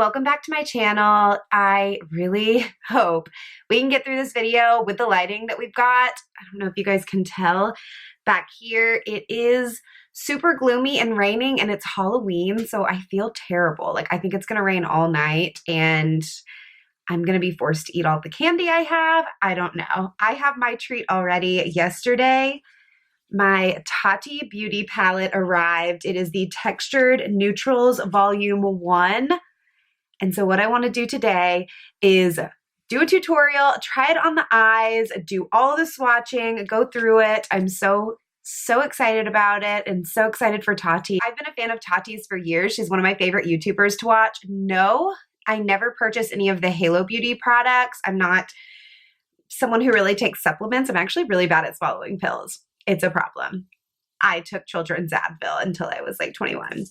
welcome back to my channel. I really hope we can get through this video with the lighting that we've got. I don't know if you guys can tell back here. It is super gloomy and raining and it's Halloween, so I feel terrible. Like I think it's gonna rain all night and I'm gonna be forced to eat all the candy I have. I don't know. I have my treat already. Yesterday, my Tati Beauty palette arrived. It is the Textured Neutrals Volume 1. And so what I want to do today is do a tutorial, try it on the eyes, do all the swatching, go through it. I'm so excited about it and so excited for Tati. I've been a fan of Tati's for years. She's one of my favorite YouTubers to watch. No, I never purchased any of the Halo Beauty products. I'm not someone who really takes supplements. I'm actually really bad at swallowing pills. It's a problem. I took children's Advil until I was like 21.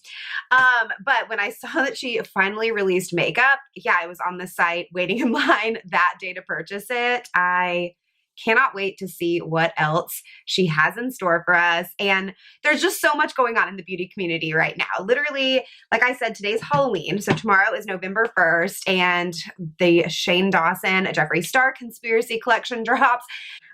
But when I saw that she finally released makeup, yeah, I was on the site waiting in line that day to purchase it. I cannot wait to see what else she has in store for us. And there's just so much going on in the beauty community right now. Literally, like I said, today's Halloween. So tomorrow is November 1st and the Shane Dawson, Jeffree Star Conspiracy Collection drops.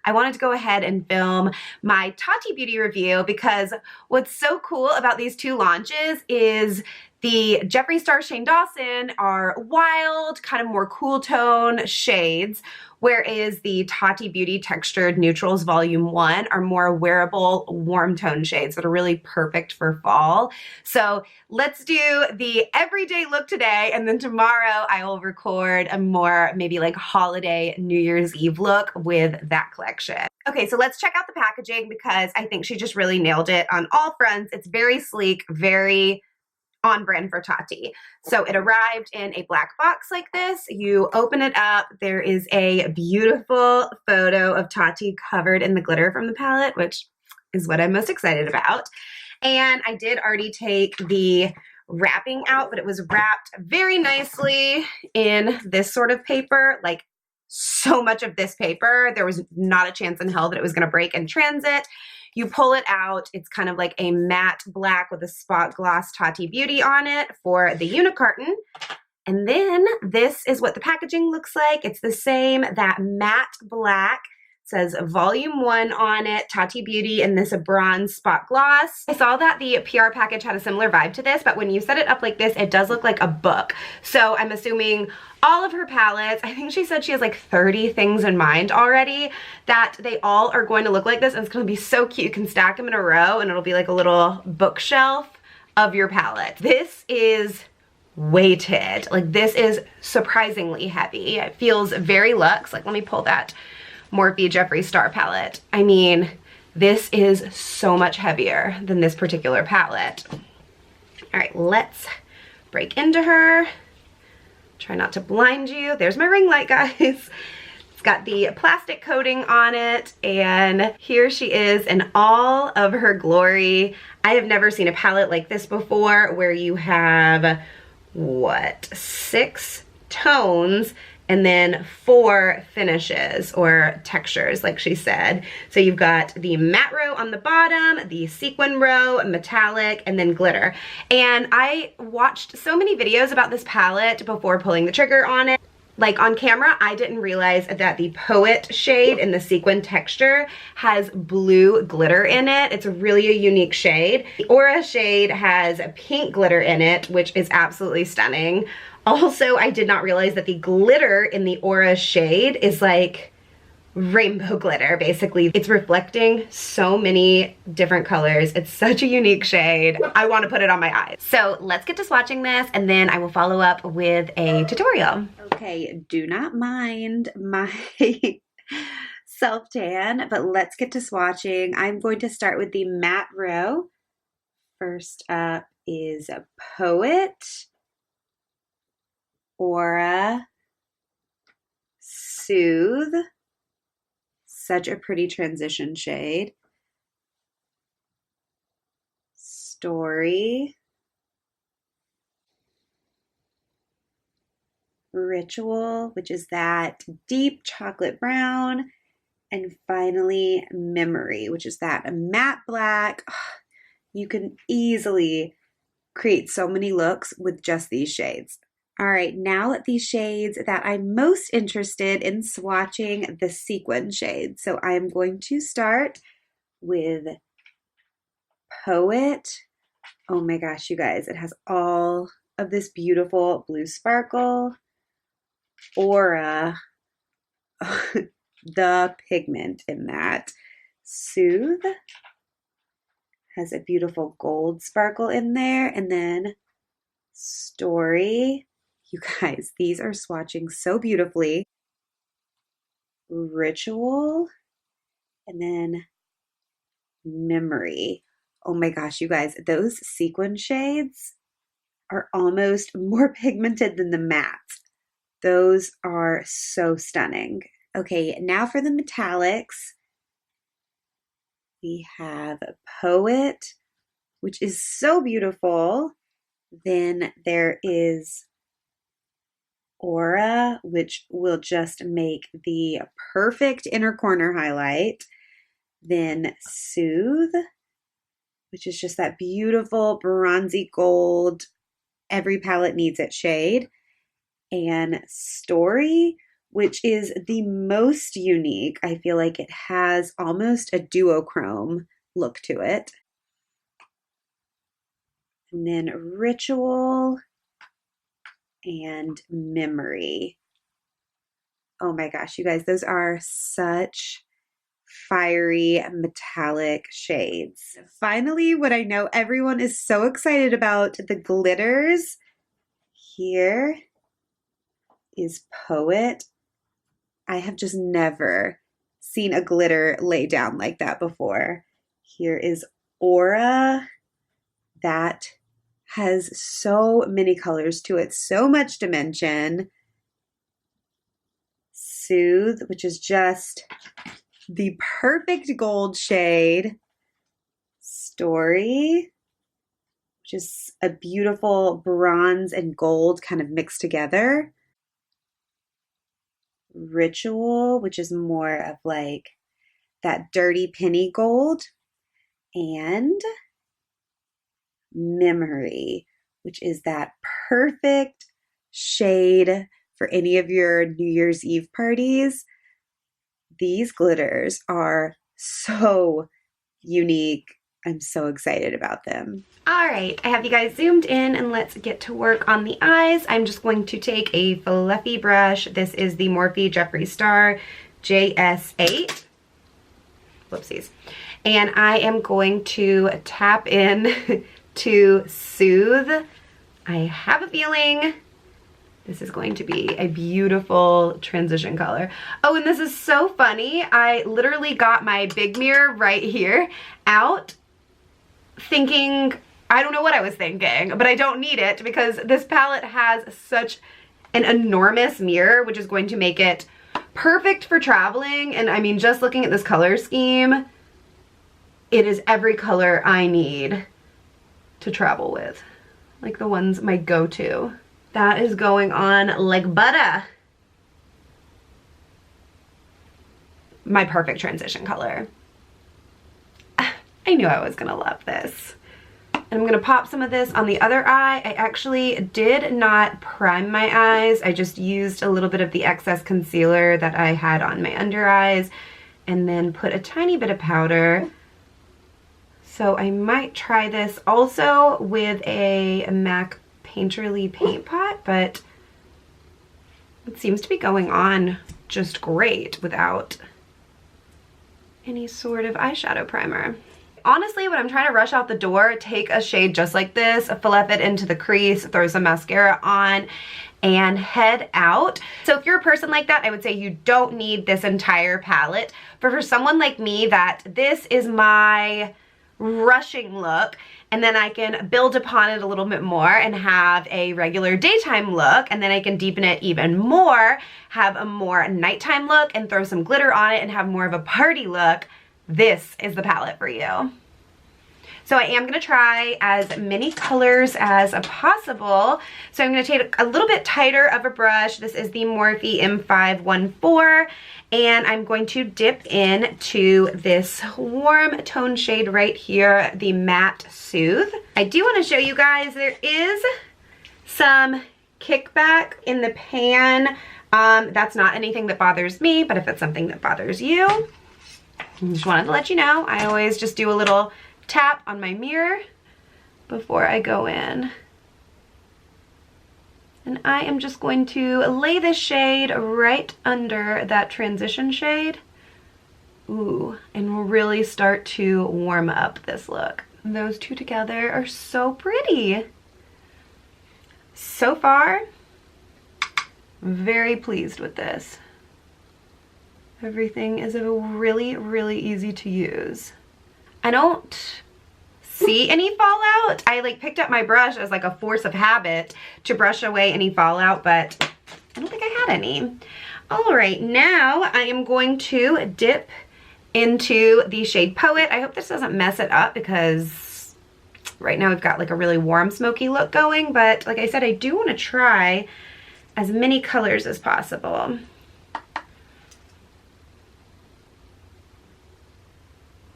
I wanted to go ahead and film my Tati Beauty review because what's so cool about these two launches is the Jeffree Star Shane Dawson are wild, kind of more cool tone shades, whereas the Tati Beauty Textured Neutrals Volume 1 are more wearable, warm tone shades that are really perfect for fall. So let's do the everyday look today, and then tomorrow I will record a more maybe like holiday New Year's Eve look with that collection. Okay, so let's check out the packaging because I think she just really nailed it on all fronts. It's very sleek, very on brand for Tati. So it arrived in a black box like this. You open it up. There is a beautiful photo of Tati covered in the glitter from the palette, which is what I'm most excited about. And I did already take the wrapping out, but it was wrapped very nicely in this sort of paper, like so much of this paper. There was not a chance in hell that it was going to break in transit. You pull it out, it's kind of like a matte black with a spot gloss Tati Beauty on it for the unicarton. And then this is what the packaging looks like. It's the same, that matte black. Says Volume 1 on it, Tati Beauty, and this a bronze spot gloss. I saw that the PR package had a similar vibe to this, but when you set it up like this, it does look like a book. So I'm assuming all of her palettes, I think she said she has like 30 things in mind already, that they all are going to look like this, and it's going to be so cute. You can stack them in a row, and it'll be like a little bookshelf of your palette. This is weighted. Like this is surprisingly heavy. It feels very luxe. Like let me pull that Morphe Jeffree Star palette. I mean, this is so much heavier than this particular palette. All right, let's break into her. Try not to blind you. There's my ring light, guys. It's got the plastic coating on it, and here she is in all of her glory. I have never seen a palette like this before where you have, what, 6 tones and then 4 finishes or textures, like she said. So you've got the matte row on the bottom, the sequin row, metallic, and then glitter. And I watched so many videos about this palette before pulling the trigger on it. Like on camera, I didn't realize that the Poet shade in the sequin texture has blue glitter in it. It's really a unique shade. The Aura shade has pink glitter in it, which is absolutely stunning. Also, I did not realize that the glitter in the Aura shade is like rainbow glitter, basically. It's reflecting so many different colors. It's such a unique shade. I want to put it on my eyes. So let's get to swatching this, and then I will follow up with a tutorial. Okay, do not mind my self-tan, but let's get to swatching. I'm going to start with the matte row. First up is a Poet, Aura, Soothe, such a pretty transition shade, Story, Ritual, which is that deep chocolate brown, and finally Memory, which is that matte black. You can easily create so many looks with just these shades. All right, now the shades that I'm most interested in swatching, the sequin shade. So I'm going to start with Poet. Oh my gosh, you guys, it has all of this beautiful blue sparkle. Aura, the pigment in that. Soothe has a beautiful gold sparkle in there. And then Story. You guys, these are swatching so beautifully. Ritual, and then Memory. Oh my gosh, you guys, those sequin shades are almost more pigmented than the mattes. Those are so stunning. Okay, now for the metallics. We have Poet, which is so beautiful. Then there is Aura, which will just make the perfect inner corner highlight. Then Soothe, which is just that beautiful bronzy gold, every palette needs it shade. And Story, which is the most unique. I feel like it has almost a duochrome look to it. And then Ritual and Memory. Oh my gosh, you guys, those are such fiery metallic shades. Finally, what I know everyone is so excited about, the glitters. Here is Poet. I have just never seen a glitter lay down like that before. Here is Aura. That has so many colors to it, so much dimension. Soothe, which is just the perfect gold shade. Story, which is a beautiful bronze and gold kind of mixed together. Ritual, which is more of like that dirty penny gold. And Memory, which is that perfect shade for any of your New Year's Eve parties. These glitters are so unique. I'm so excited about them. All right, I have you guys zoomed in and let's get to work on the eyes. I'm just going to take a fluffy brush. This is the Morphe Jeffree Star JS8. Whoopsies. And I am going to tap in to Soothe. I have a feeling this is going to be a beautiful transition color. Oh, and this is so funny. I literally got my big mirror right here out thinking, I don't know what I was thinking, but I don't need it because this palette has such an enormous mirror, which is going to make it perfect for traveling. And I mean, just looking at this color scheme, it is every color I need to travel with. Like the ones, my go-to. That is going on like butter. My perfect transition color. I knew I was gonna love this. And I'm gonna pop some of this on the other eye. I actually did not prime my eyes. I just used a little bit of the excess concealer that I had on my under eyes and then put a tiny bit of powder. So I might try this also with a MAC Painterly paint pot, but it seems to be going on just great without any sort of eyeshadow primer. Honestly, when I'm trying to rush out the door, take a shade just like this, fluff it into the crease, throw some mascara on, and head out. So if you're a person like that, I would say you don't need this entire palette. But for someone like me, that this is my rushing look, and then I can build upon it a little bit more and have a regular daytime look, and then I can deepen it even more, have a more nighttime look, and throw some glitter on it and have more of a party look. This is the palette for you. So I am going to try as many colors as possible. So I'm going to take a little bit tighter of a brush. This is the Morphe M514. And I'm going to dip into this warm tone shade right here, the Matte Soothe. I do want to show you guys there is some kickback in the pan. That's not anything that bothers me, but if it's something that bothers you, I just wanted to let you know. I always just do a little tap on my mirror before I go in. And I am just going to lay this shade right under that transition shade. Ooh, and really start to warm up this look. Those two together are so pretty. So far, I'm very pleased with this. Everything is really, really easy to use. I don't see any fallout. I like picked up my brush as like a force of habit to brush away any fallout, but I don't think I had any. All right, now I am going to dip into the shade Poet. I hope this doesn't mess it up because right now we've got like a really warm smoky look going, but like I said, I do want to try as many colors as possible.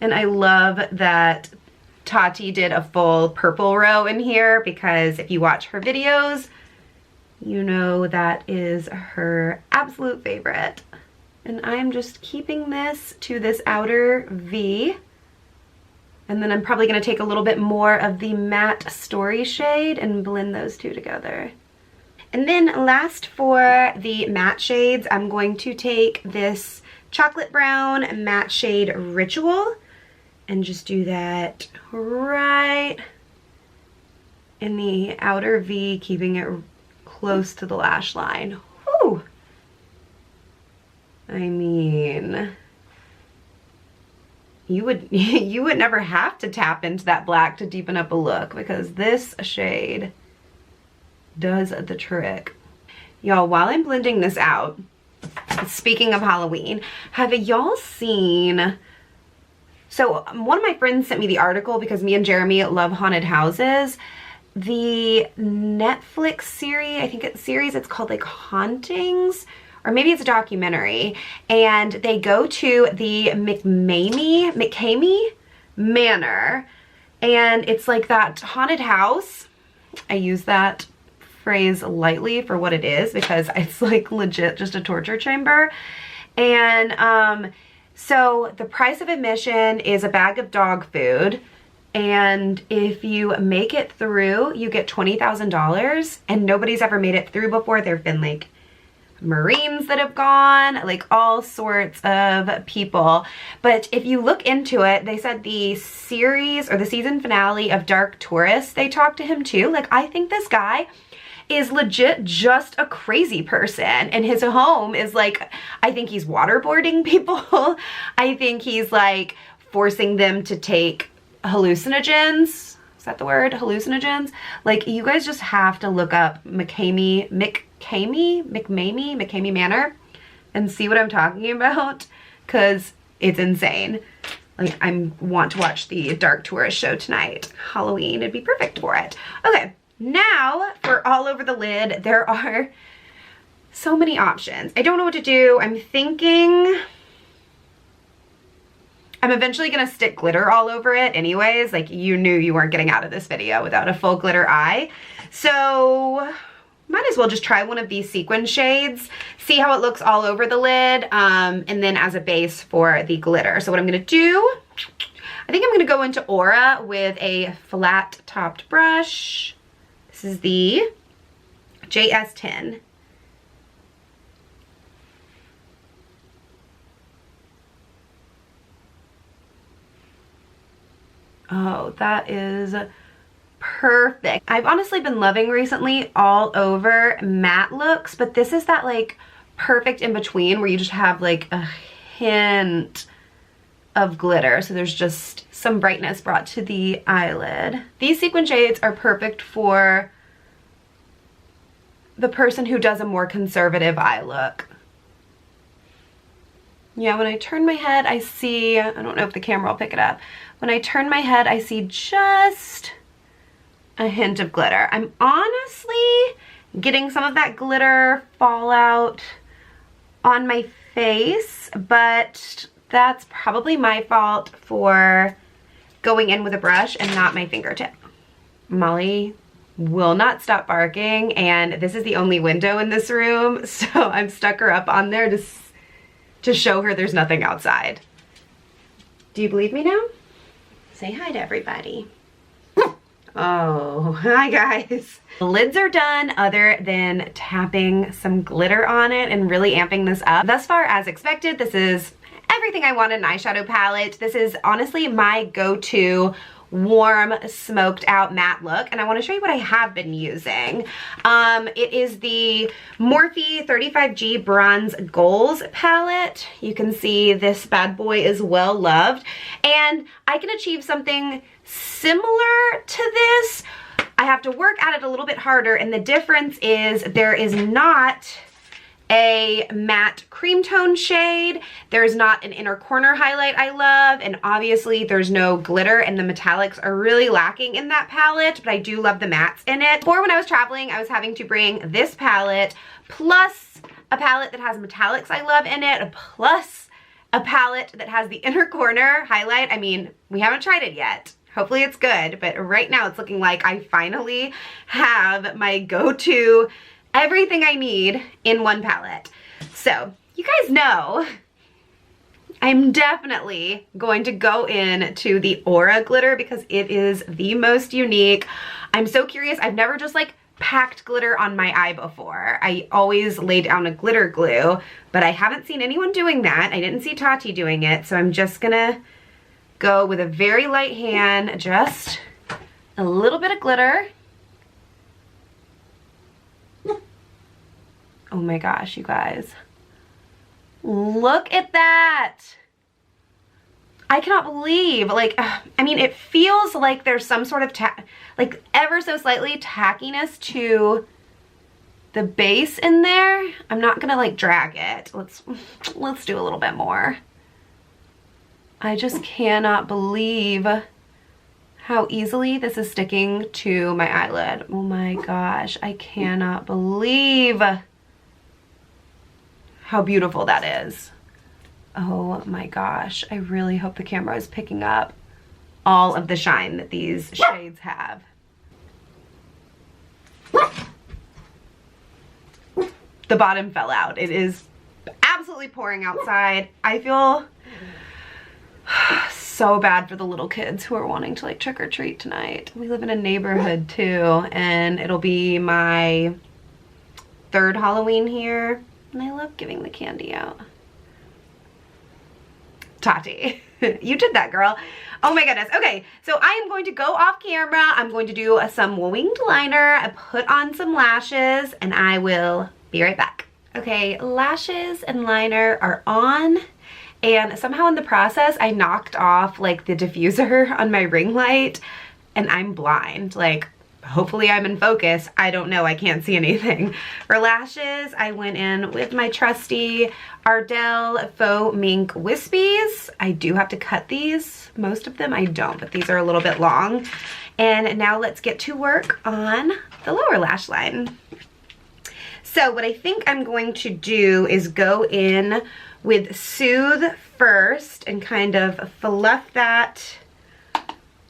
And I love that Tati did a full purple row in here because if you watch her videos, you know that is her absolute favorite. And I'm just keeping this to this outer V. And then I'm probably gonna take a little bit more of the matte Story shade and blend those two together. And then last for the matte shades, I'm going to take this chocolate brown matte shade Ritual and just do that right in the outer V, keeping it close to the lash line. Whew. I mean, you would never have to tap into that black to deepen up a look because this shade does the trick. Y'all, while I'm blending this out, speaking of Halloween, have y'all seen, so one of my friends sent me the article because me and Jeremy love haunted houses. The Netflix series, I think it's called like Hauntings, or maybe it's a documentary, and they go to the McCamey Manor, and it's like that haunted house. I use that phrase lightly for what it is because it's like legit just a torture chamber. And so the price of admission is a bag of dog food, and if you make it through, you get $20,000, and nobody's ever made it through before. There have been like Marines that have gone, like all sorts of people. But if you look into it, they said the series or the season finale of Dark Tourist, they talked to him too. Like, I think this guy is legit just a crazy person, and his home is like, I think he's waterboarding people. I think he's like forcing them to take hallucinogens. Is that the word? Hallucinogens? Like, you guys just have to look up McCamey Manor and see what I'm talking about, because it's insane. Like, I want to watch the Dark Tourist show tonight. Halloween, it'd be perfect for it. Okay, now for all over the lid, there are so many options. I don't know what to do. I'm thinking I'm eventually gonna stick glitter all over it anyways. Like, you knew you weren't getting out of this video without a full glitter eye. So might as well just try one of these sequin shades, see how it looks all over the lid, and then as a base for the glitter. So what I'm gonna do, I think I'm gonna go into Aura with a flat topped brush. This is the JS10. Oh, that is perfect. I've honestly been loving recently all over matte looks, but this is that like perfect in between where you just have like a hint of glitter. So there's just some brightness brought to the eyelid. These sequin shades are perfect for the person who does a more conservative eye look. Yeah, when I turn my head, I see, I don't know if the camera will pick it up. When I turn my head, I see just a hint of glitter. I'm honestly getting some of that glitter fallout on my face, but that's probably my fault for going in with a brush and not my fingertip. Molly will not stop barking, and this is the only window in this room, so I've stuck her up on there to show her there's nothing outside. Do you believe me now? Say hi to everybody. Oh, hi guys. The lids are done other than tapping some glitter on it and really amping this up. Thus far, as expected, this is everything I want in an eyeshadow palette. This is honestly my go-to warm smoked out matte look, and I want to show you what I have been using. It is the Morphe 35G Bronze Goals palette. You can see this bad boy is well loved, and I can achieve something similar to this. I have to work at it a little bit harder, and the difference is there is not a matte cream tone shade. There's not an inner corner highlight I love, and obviously there's no glitter, and the metallics are really lacking in that palette, but I do love the mattes in it. Before, when I was traveling, I was having to bring this palette plus a palette that has metallics I love in it, plus a palette that has the inner corner highlight. I mean, we haven't tried it yet. Hopefully it's good, but right now it's looking like I finally have my go-to everything I need in one palette. So you guys know I'm definitely going to go into the Aura glitter because it is the most unique. I'm so curious. I've never just like packed glitter on my eye before. I always lay down a glitter glue, but I haven't seen anyone doing that. I didn't see Tati doing it, so I'm just gonna go with a very light hand, just a little bit of glitter. Oh my gosh, you guys. Look at that. I cannot believe, like, I mean, it feels like there's some sort of, like, ever so slightly tackiness to the base in there. I'm not gonna, like, drag it. Let's do a little bit more. I just cannot believe how easily this is sticking to my eyelid. Oh my gosh, I cannot believe how beautiful that is. Oh my gosh, I really hope the camera is picking up all of the shine that these shades have. The bottom fell out. It is absolutely pouring outside. I feel so bad for the little kids who are wanting to like trick or treat tonight. We live in a neighborhood too, and it'll be my 3rd Halloween here. And I love giving the candy out. Tati, you did that, girl. Oh my goodness. Okay, so I am going to go off camera. I'm going to do some winged liner. I put on some lashes, and I will be right back. Okay, lashes and liner are on, and somehow in the process, I knocked off like the diffuser on my ring light, and I'm blind. Like, hopefully I'm in focus. I don't know, I can't see anything. For lashes, I went in with my trusty Ardell Faux Mink Wispies. I do have to cut these. Most of them I don't, but these are a little bit long. And now let's get to work on the lower lash line. So what I think I'm going to do is go in with Soothe first and kind of fluff that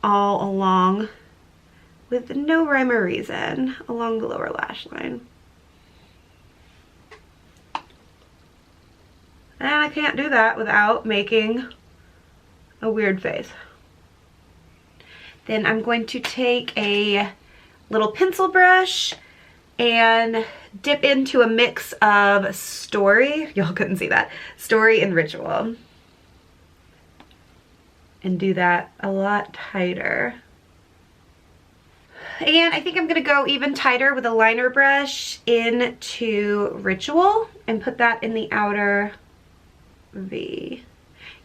all along with no rhyme or reason along the lower lash line. And I can't do that without making a weird face. Then I'm going to take a little pencil brush and dip into a mix of Story, y'all couldn't see that, Story and Ritual. And do that a lot tighter. And I think I'm gonna go even tighter with a liner brush into Ritual and put that in the outer V.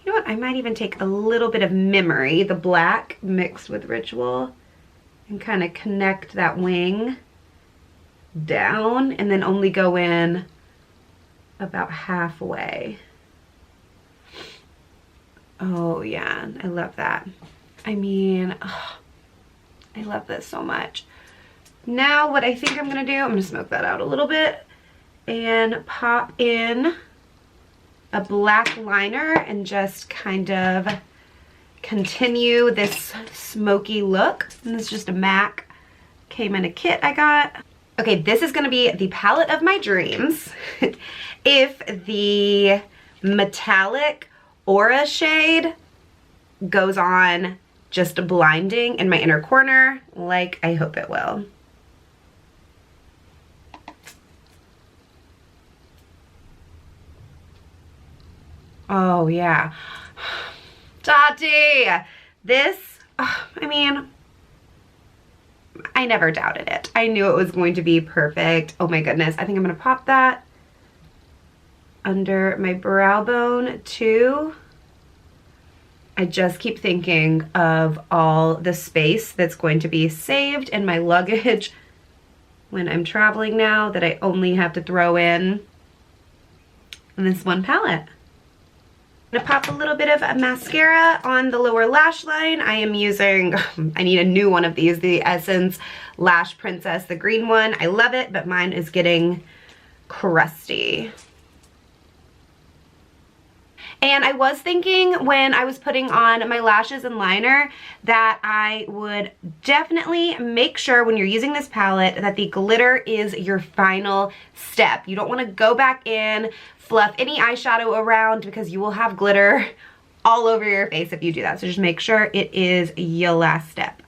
You know what, I might even take a little bit of Memory, the black, mixed with Ritual, and kind of connect that wing down, and then only go in about halfway. Oh yeah, I love that. I mean, oh, I love this so much. Now what I think I'm gonna do, I'm gonna smoke that out a little bit and pop in a black liner and just kind of continue this smoky look. And this is just a MAC Came in a kit I got. Okay, this is gonna be the palette of my dreams. If the metallic Aura shade goes on just blinding in my inner corner, like I hope it will. Oh yeah. Tati! This, I mean, I never doubted it. I knew it was going to be perfect. Oh my goodness. I think I'm gonna pop that under my brow bone too. I just keep thinking of all the space that's going to be saved in my luggage when I'm traveling now that I only have to throw in this one palette. I'm gonna pop a little bit of mascara on the lower lash line. I am using, I need a new one of these, the Essence Lash Princess, the green one. I love it, but mine is getting crusty. And I was thinking when I was putting on my lashes and liner that I would definitely make sure when you're using this palette that the glitter is your final step. You don't want to go back in, fluff any eyeshadow around because you will have glitter all over your face if you do that. So just make sure it is your last step.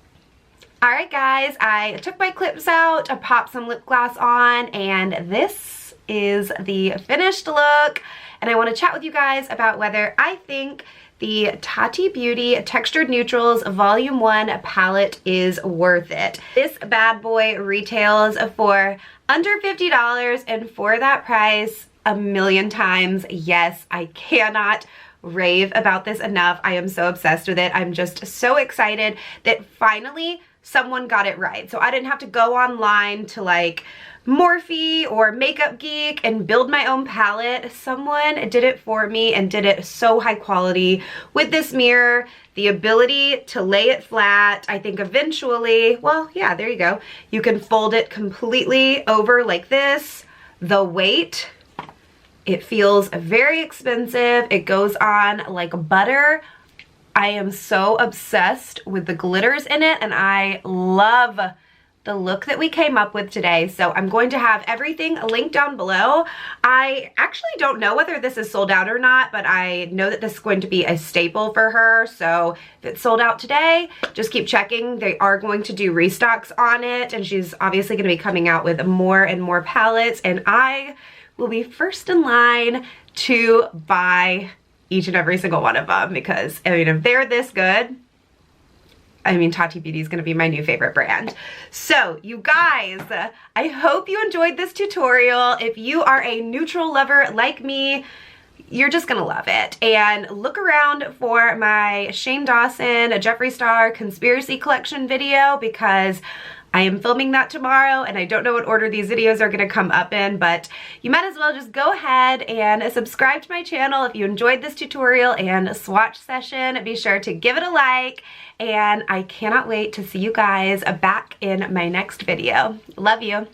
Alright guys, I took my clips out, I popped some lip gloss on, and this is the finished look. And I want to chat with you guys about whether I think the Tati Beauty Textured Neutrals Volume 1 palette is worth it. This bad boy retails for under $50, and for that price, a million times, yes, I cannot rave about this enough. I am so obsessed with it. I'm just so excited that finally someone got it right. So I didn't have to go online to like Morphe or Makeup Geek and build my own palette. Someone did it for me and did it so high quality with this mirror, the ability to lay it flat. I think eventually, well, yeah, there you go. You can fold it completely over like this. The weight, it feels very expensive. It goes on like butter. I am so obsessed with the glitters in it, and I love the look that we came up with today. So I'm going to have everything linked down below. I actually don't know whether this is sold out or not, but I know that this is going to be a staple for her. So if it's sold out today, just keep checking. They are going to do restocks on it, and she's obviously going to be coming out with more and more palettes, and I will be first in line to buy each and every single one of them, because I mean, if they're this good, I mean, Tati Beauty is going to be my new favorite brand. So you guys, I hope you enjoyed this tutorial. If you are a neutral lover like me, you're just gonna love it. And look around for my Shane Dawson, a Jeffree Star conspiracy collection video, because I am filming that tomorrow, and I don't know what order these videos are going to come up in, but you might as well just go ahead and subscribe to my channel if you enjoyed this tutorial and swatch session. Be sure to give it a like, and I cannot wait to see you guys back in my next video. Love you.